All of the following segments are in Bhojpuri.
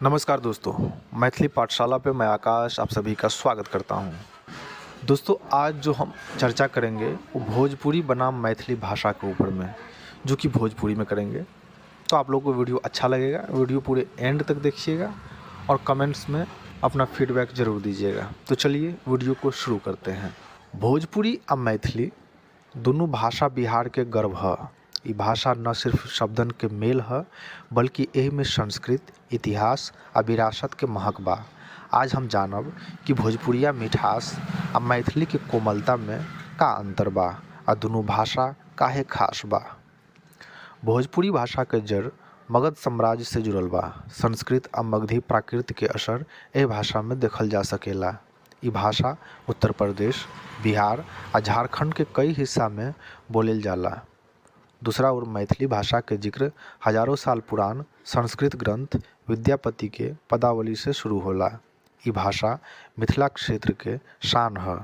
नमस्कार दोस्तों, मैथिली पाठशाला पे मैं आकाश आप सभी का स्वागत करता हूँ। दोस्तों, आज जो हम चर्चा करेंगे वो भोजपुरी बनाम मैथिली भाषा के ऊपर में, जो कि भोजपुरी में करेंगे। तो आप लोगों को वीडियो अच्छा लगेगा, वीडियो पूरे एंड तक देखिएगा और कमेंट्स में अपना फीडबैक ज़रूर दीजिएगा। तो चलिए वीडियो को शुरू करते हैं। भोजपुरी और मैथिली दोनों भाषा बिहार के गर्व है। ई भाषा न सिर्फ शब्दन के मेल है, बल्कि एही में संस्कृत, इतिहास आ विरासत के महक बा। आज हम जानब कि भोजपुरिया मिठास आ मैथिली के कोमलता में का अंतर बा आ दोनों भाषा काहे खास बा। भोजपुरी भाषा के जड़ मगध साम्राज्य से जुड़ल बा। संस्कृत आ मगधी प्राकृत के असर एह भाषा में देखल जा सकेला। ई भाषा उत्तर प्रदेश, बिहार आ झारखंड के कई हिस्सा में बोलल जाला। दूसरा ओर मैथिली भाषा के जिक्र हजारों साल पुरान संस्कृत ग्रंथ विद्यापति के पदावली से शुरू होला। ई भाषा मिथिला क्षेत्र के शान है।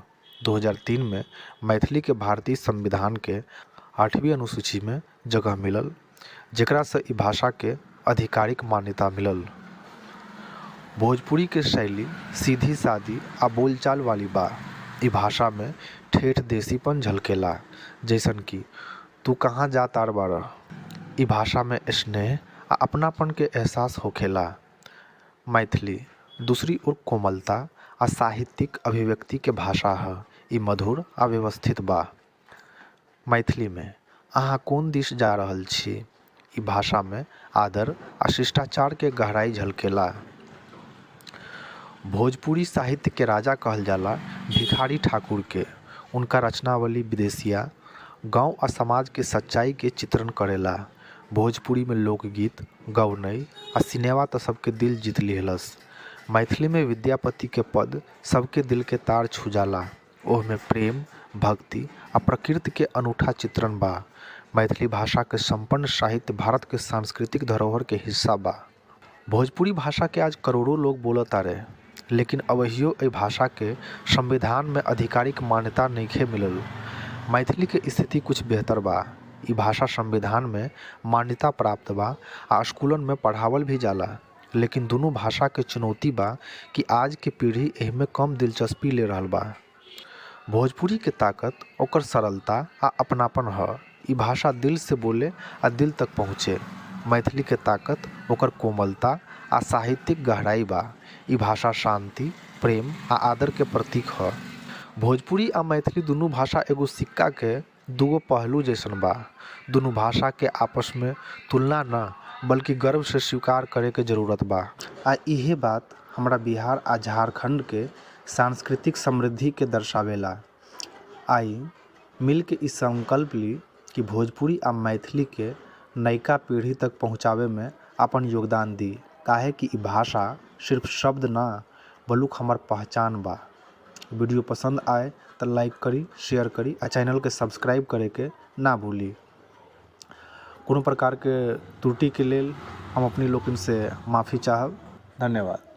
2003 में मैथिली के भारतीय संविधान के 8वीं अनुसूची में जगह मिलल, जेकरा से ई भाषा के आधिकारिक मान्यता मिलल। भोजपुरी के शैली सीधी सादी आ बोलचाल वाली बा। ई भाषा में ठेठ देसीपन झलकेला, जैसन कि तू कहाँ जा तार बारा। ई भाषा में स्नेह आ अपनापन के एहसास होखेला। मैथिली दूसरी ओर कोमलता आ साहित्यिक अभिव्यक्ति के भाषा है। ई मधुर आ व्यवस्थित बा। मैथिली में अहाँ कोन दिश जा रहल छी। ई भाषा में आदर आ शिष्टाचार के गहराई झलकेला। भोजपुरी साहित्य के राजा कहल जाला भिखारी ठाकुर के। उनका रचनावली विदेशिया गांव आ समाज के सच्चाई के चित्रण करेला। भोजपुरी में लोकगीत, गौनई आ सिनेमा तो सबके दिल जीत लिहलस। मैथिली में विद्यापति के पद सबके दिल के तार छू जाला। ओह में प्रेम, भक्ति आ प्रकृति के अनूठा चित्रण बा। मैथिली भाषा के संपन्न साहित्य भारत के सांस्कृतिक धरोहर के हिस्सा बा। भोजपुरी भाषा के आज करोड़ों लोग बोलत तारे, लेकिन अबहियो ए भाषा के संविधान में आधिकारिक मान्यता नइखे मिलल। मैथिली के स्थिति कुछ बेहतर बा। ई भाषा संविधान में मान्यता प्राप्त बा आ स्कूलन में पढ़ावल भी जाला। लेकिन दोनों भाषा के चुनौती बा कि आज के पीढ़ी एह में कम दिलचस्पी ले रहल बा। भोजपुरी के ताकत ओकर सरलता आ अपनापन है। ई भाषा दिल से बोले आ दिल तक पहुँचे। मैथिली के ताकत ओकर कोमलता आ साहित्यिक गहराई बा। ई भाषा शांति, प्रेम आ आदर के प्रतीक है। भोजपुरी आ मैथिली दोनों भाषा एगो सिक्का के दूगो पहलू जैसन बा। दोनों भाषा के आपस में तुलना न बल्कि गर्व से स्वीकार करे के जरूरत बा। आ इहे बात हमरा बिहार आ झारखंड के सांस्कृतिक समृद्धि के दर्शावेला। आई मिल के इस संकल्प ली कि भोजपुरी आ मैथिली के नयका पीढ़ी तक पहुँचावे में अपन योगदान दी। काहे कि ई भाषा सिर्फ शब्द ना बल्कि हमार पहचान बा। वीडियो पसंद आए तो लाइक करी, शेयर करी आ चैनल के सब्सक्राइब करे के ना भूली। कोनो प्रकार के त्रुटि के लेल हम अपनी लोगन से माफ़ी चाहब। धन्यवाद।